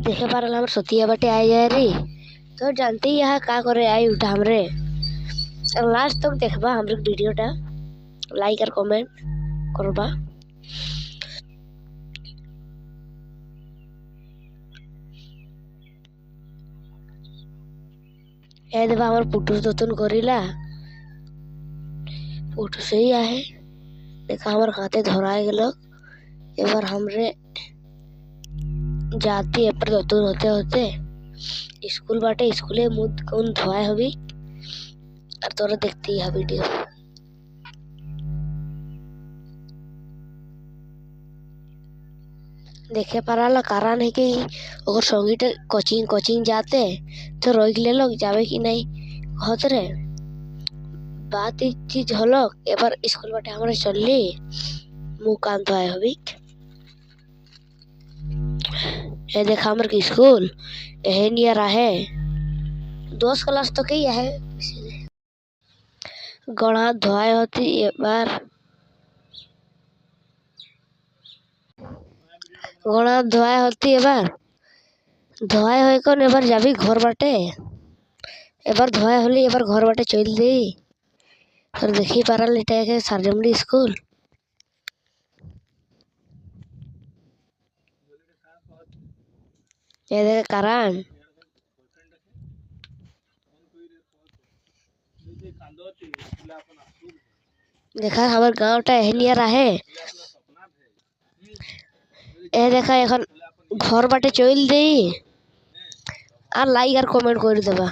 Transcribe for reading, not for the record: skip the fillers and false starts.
देखे पारल हमर सतिया बाटे आए जाए रे। तो जानते ही यहाँ का करे आई उठा हमरे। लास्ट तक देखबा हमरे वीडियोटा, लाइक और कमेंट करबा। ए देबा हमर पुटुस दतन करिला पुटुस से ही आहे। देखा हमर हाथे धराए गेलो। एबार हमरे जाती एपर दतन होते होते स्कूल बाटे, स्कूले मुंह कौन धोआए हबी और तोरा देखती है वीडियो। देखे पाराला कारण है कि अगर संगीत कोचिंग जाते तो रोक ले लोग जावे कि नहीं कहत रे। बात एक चीज हलो एबार स्कूल बाटे हमारे चलली मुंह कान धोआए हबी। ये देखा हमर के स्कूल यही नियर आहे 10 क्लास तो कई आहे। गणा धोआए होती एबार गणा धोआए होती एबार धोआए होए कौन एबार जाबी घर बाटे। एबार धोआए होली एबार घर बाटे चल दी और देखी पारल इटा के सरजमडी स्कूल। ये देखे कारण देखा हमर गाँवटा यही नियर आहे। ए देखा এখন घर बाटे चल दी और लाइक और कमेंट कर देबा।